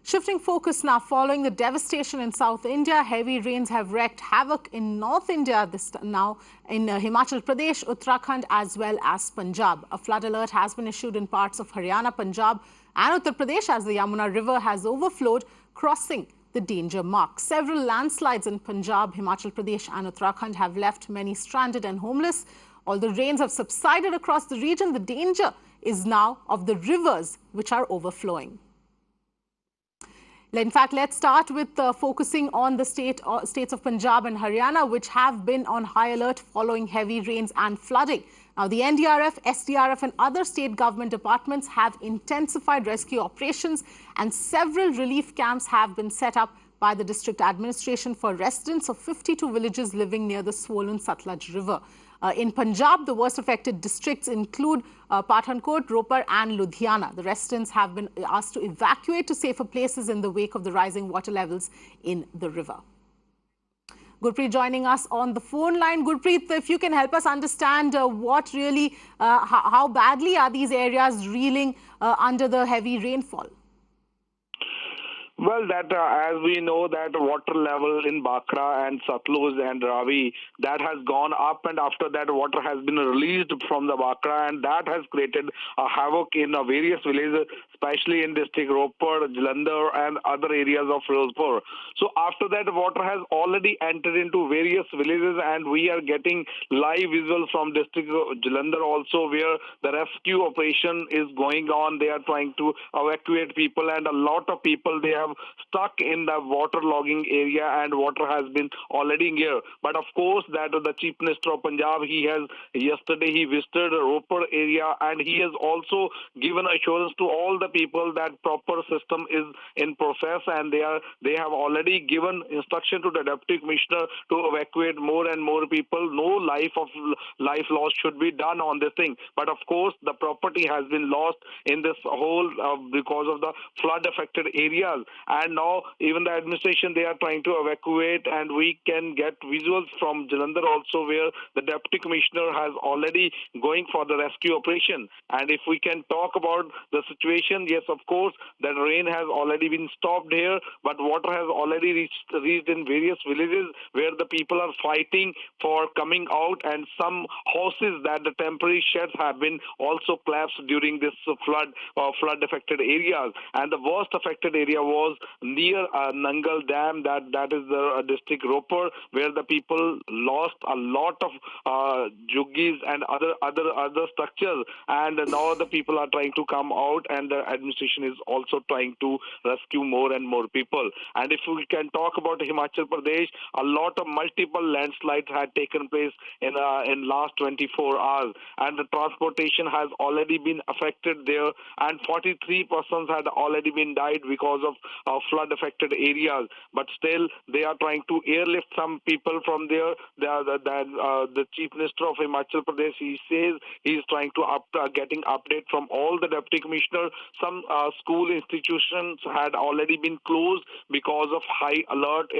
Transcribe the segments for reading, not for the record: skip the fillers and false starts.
Shifting focus now, following the devastation in South India, heavy rains have wreaked havoc in North India now in Himachal Pradesh, Uttarakhand as well as Punjab. A flood alert has been issued in parts of Haryana, Punjab and Uttar Pradesh as the Yamuna river has overflowed, crossing the danger mark. Several landslides in Punjab, Himachal Pradesh and Uttarakhand have left many stranded and homeless. Although rains have subsided across the region, the danger is now of the rivers which are overflowing. In fact, let's start with focusing on the states of Punjab and Haryana, which have been on high alert following heavy rains and flooding. Now, the NDRF, SDRF and other state government departments have intensified rescue operations and several relief camps have been set up by the district administration for residents of 52 villages living near the swollen Satluj River. In Punjab, the worst affected districts include Pathankot, Lopar and Ludhiana. The residents have been asked to evacuate to safer places in the wake of the rising water levels in the river. Gurpreet joining us on the phone line. Gurpreet, if you can help us understand what really, how badly are these areas reeling under the heavy rainfall? Well, that as we know that water level in Bakra and Satluj and Ravi, that has gone up, and after that water has been released from the Bakra, and that has created a havoc in various villages, especially in district Lopar, Jalandhar and other areas of Firozpur. So after that water has already entered into various villages, and we are getting live visuals from district Jalandhar also, where the rescue operation is going on. They are trying to evacuate people, and a lot of people, they have stuck in the waterlogging area, and water has been already here. But of course, that the Chief Minister of Punjab, yesterday he visited Lopar area, and he has also given assurance to all the people that proper system is in process, and they have already given instruction to the Deputy Commissioner to evacuate more and more people. No life loss should be done on this thing. But of course, the property has been lost in this whole because of the flood affected areas. And now even the administration, they are trying to evacuate, and we can get visuals from Jalandhar also, where the Deputy Commissioner has already going for the rescue operation. And if we can talk about the situation, yes, of course, that rain has already been stopped here, but water has already reached in various villages where the people are fighting for coming out, and some houses that the temporary sheds have been also collapsed during this flood affected areas. And the worst affected area was near Nangal Dam, that is the district Lopar, where the people lost a lot of juggis and other structures, and now the people are trying to come out, and the administration is also trying to rescue more and more people. And if we can talk about Himachal Pradesh, a lot of multiple landslides had taken place in last 24 hours, and the transportation has already been affected there, and 43 persons had already been died because of flood affected areas. But still they are trying to airlift some people from there. The Chief Minister of Himachal Pradesh, he says he is trying to getting update from all the Deputy Commissioner. Some school institutions had already been closed because of high alert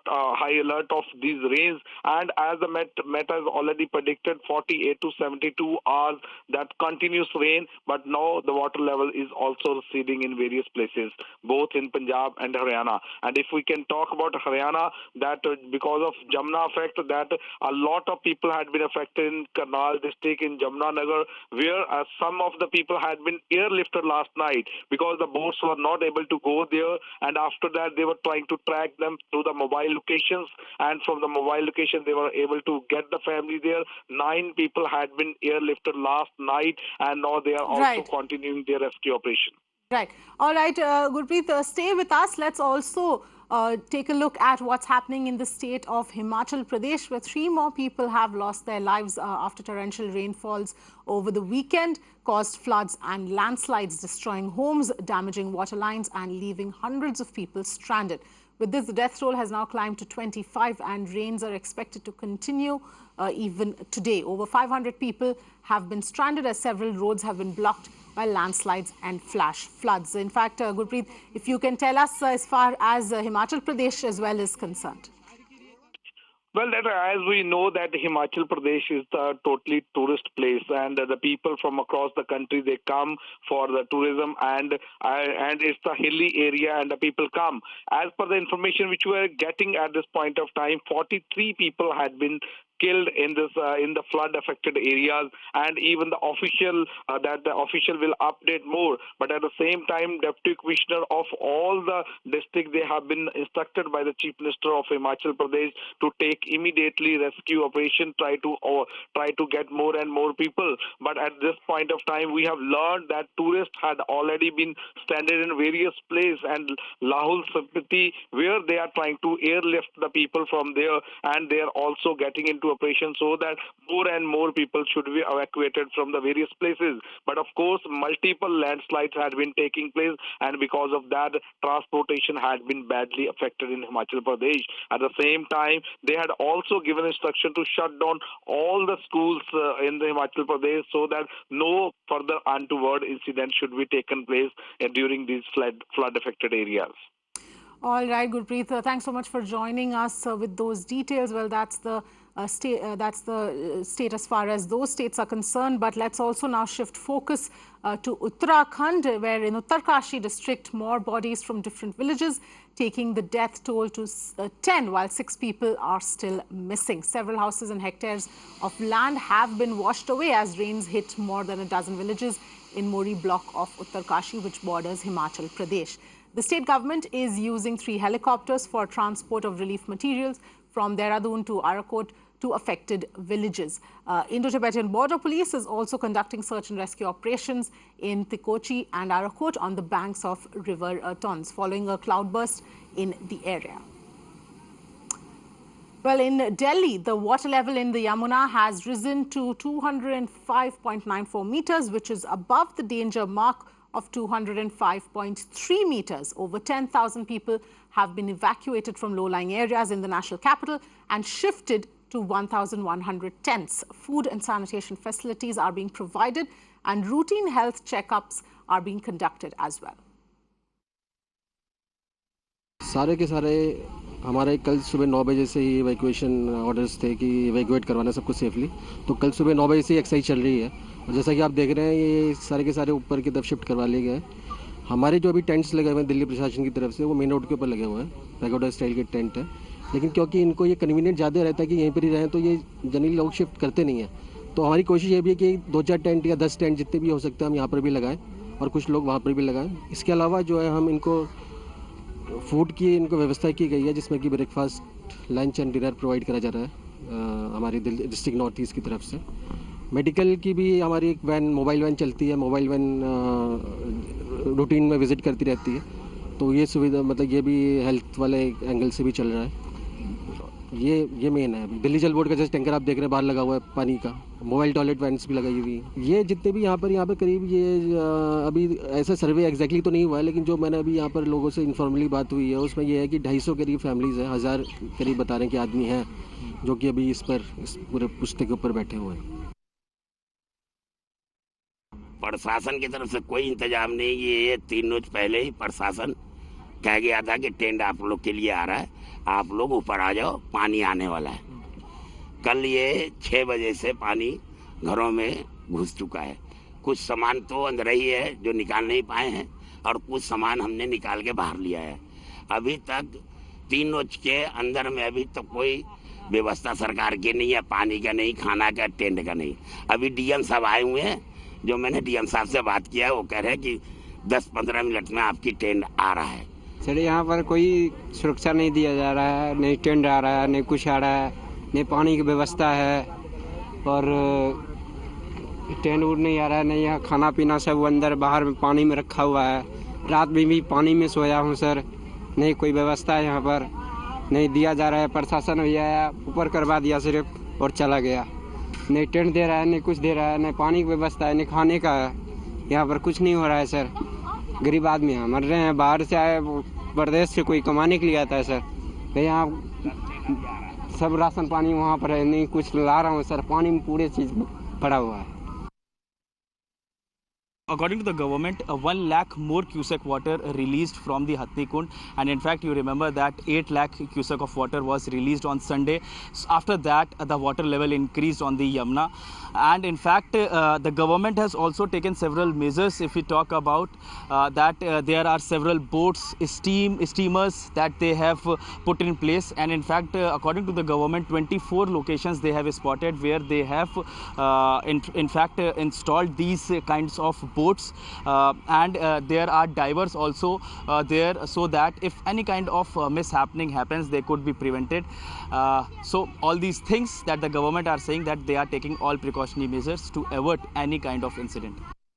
high alert of these rains. And as the Met has already predicted 48 to 72 hours that continuous rain, but now the water level is also receding in various places, both in Punjab and Haryana. And if we can talk about Haryana, that because of Yamuna effect, that a lot of people had been affected in Karnal district, in Jamuna Nagar, where some of the people had been airlifted last night because the boats were not able to go there, and after that they were trying to track them through the mobile locations, and from the mobile location they were able to get the family there. 9 people had been airlifted last night, and now they are also continuing their rescue operation. Right. All right, Gurpreet, stay with us. Let's also take a look at what's happening in the state of Himachal Pradesh, where 3 more people have lost their lives after torrential rainfalls over the weekend caused floods and landslides, destroying homes, damaging water lines and leaving hundreds of people stranded. With this, the death toll has now climbed to 25, and rains are expected to continue even today. Over 500 people have been stranded as several roads have been blocked by landslides and flash floods. In fact, Gurpreet, if you can tell us as far as Himachal Pradesh as well is concerned. Well, that, as we know that Himachal Pradesh is a totally tourist place, and the people from across the country, they come for the tourism, and it's a hilly area, and the people come. As per the information which we are getting at this point of time, 43 people had been killed in this in the flood affected areas, and even the official will update more. But at the same time, deputy commissioner of all the districts, they have been instructed by the chief minister of Himachal Pradesh to take immediately rescue operation, try to get more and more people. But at this point of time, we have learned that tourists had already been stranded in various places, and Lahul Spiti, where they are trying to airlift the people from there, and they are also getting into operation so that more and more people should be evacuated from the various places. But of course, multiple landslides had been taking place, and because of that, transportation had been badly affected in Himachal Pradesh. At the same time, they had also given instruction to shut down all the schools in the Himachal Pradesh so that no further untoward incident should be taken place during these flood affected areas. All right, Gurpreet, thanks so much for joining us with those details. Well, that's the state as far as those states are concerned. But let's also now shift focus to Uttarakhand, where in Uttarkashi district, more bodies from different villages, taking the death toll to 10, while 6 people are still missing. Several houses and hectares of land have been washed away as rains hit more than a dozen villages in Mori block of Uttarkashi, which borders Himachal Pradesh. The state government is using 3 helicopters for transport of relief materials from Dehradun to Arakot to affected villages. Indo-Tibetan Border Police is also conducting search and rescue operations in Tikochi and Arakot on the banks of River Tons, following a cloudburst in the area. Well, in Delhi, the water level in the Yamuna has risen to 205.94 meters, which is above the danger mark of 205.3 meters. Over 10,000 people have been evacuated from low-lying areas in the national capital and shifted to 1,100 tents. Food and sanitation facilities are being provided, and routine health checkups are being conducted as well. सारे के सारे हमारे कल सुबह 9 बजे से ही evacuation orders थे कि इवैक्यूएट करवाना सबको सेफली। तो कल सुबह 9 बजे से एक्सरसाइज चल रही है, और जैसा कि आप देख रहे हैं ये सारे के सारे ऊपर की तरफ शिफ्ट करवा लिए गए। हमारे जो अभी टेंट्स लगे हुए हैं दिल्ली प्रशासन की तरफ से, वो मेन रोड के ऊपर लगे हुए हैं, पैगोडा स्टाइल के टेंट है। लेकिन क्योंकि इनको ये कन्वीनियंट ज़्यादा रहता है कि यहीं पर ही रहें, तो ये जनरली लोग शिफ्ट करते नहीं हैं। तो हमारी कोशिश ये भी है कि 2-4 टेंट या 10 टेंट जितने भी हो सकते हैं हम यहाँ पर भी लगाएं, और कुछ लोग वहाँ पर भी लगाएं। इसके अलावा जो है हम इनको फूड की इनको व्यवस्था की गई है, जिसमें कि breakfast, lunch and dinner provide करा जा रहा है हमारी डिस्ट्रिक्ट नॉर्थ ईस्ट की तरफ से। मेडिकल की भी हमारी एक वैन, मोबाइल वैन चलती है, मोबाइल वैन रूटीन में विज़िट करती रहती है। तो ये सुविधा मतलब ये भी हेल्थ वाले एंगल से भी चल रहा है। ये मेन है। दिल्ली जल बोर्ड का जैसे टैंकर आप देख रहे हैं बाहर लगा हुआ है पानी का, मोबाइल टॉयलेट वैन्स भी लगाई हुई है। ये जितने भी यहाँ पर करीब ये अभी ऐसा सर्वे एग्जैक्टली तो नहीं हुआ है, लेकिन जो मैंने अभी यहाँ पर लोगों से इन्फॉर्मली बात हुई है उसमें ये है कि 250 करीब फैमिलीज़ हैं, 1000 करीब बता रहे हैं कि आदमी हैं जो कि अभी इस पूरे पुश्ते के ऊपर बैठे हुए हैं। प्रशासन की तरफ से कोई इंतजाम नहीं। ये 3 रोज पहले ही प्रशासन कह गया था कि टेंट आप लोग के लिए आ रहा है, आप लोग ऊपर आ जाओ, पानी आने वाला है। कल ये 6 बजे से पानी घरों में घुस चुका है। कुछ सामान तो अंदर ही है जो निकाल नहीं पाए हैं, और कुछ सामान हमने निकाल के बाहर लिया है। अभी तक 3 रोज के अंदर में अभी तो कोई व्यवस्था सरकार की नहीं है, पानी का नहीं, खाना का, टेंट का नहीं। अभी डीएम साहब आए हुए हैं, जो मैंने डीएम साहब से बात किया है वो कह रहे हैं कि 10-15 मिनट में आपकी टेंट आ रहा है। सर यहाँ पर कोई सुरक्षा नहीं दिया जा रहा है, नहीं टेंट आ रहा है, नहीं कुछ आ रहा है, नहीं पानी की व्यवस्था है, और टेंट उड़ नहीं आ रहा है, नहीं यहाँ खाना पीना सब अंदर बाहर में पानी में रखा हुआ है। रात में भी पानी में सोया हूँ सर, नहीं कोई व्यवस्था है यहाँ पर, नहीं दिया जा रहा है। प्रशासन भैया ऊपर करवा दिया सिर्फ और चला गया, नहीं टेंट दे रहा है, नहीं कुछ दे रहा है, नहीं पानी की व्यवस्था है, नहीं खाने का है। यहाँ पर कुछ नहीं हो रहा है सर। गरीब आदमी यहाँ मर रहे हैं, बाहर से आए, प्रदेश से कोई कमाने के लिए आता है सर। यहाँ सब राशन पानी वहाँ पर है, नहीं कुछ ला रहा हूँ सर, पानी में पूरे चीज़ पड़ा हुआ है। according to the government, 1 lakh more cusac water released from the Hatnikund, and in fact you remember that 8 lakh cusac of water was released on Sunday. So after that the water level increased on the Yamuna, and in fact the government has also taken several measures. If we talk about that there are several boats, steamers that they have put in place, and in fact according to the government 24 locations they have spotted where they have in fact installed these kinds of boats, and there are divers also there, so that if any kind of mishappening happens they could be prevented. So all these things that the government are saying that they are taking all precautionary measures to avert any kind of incident.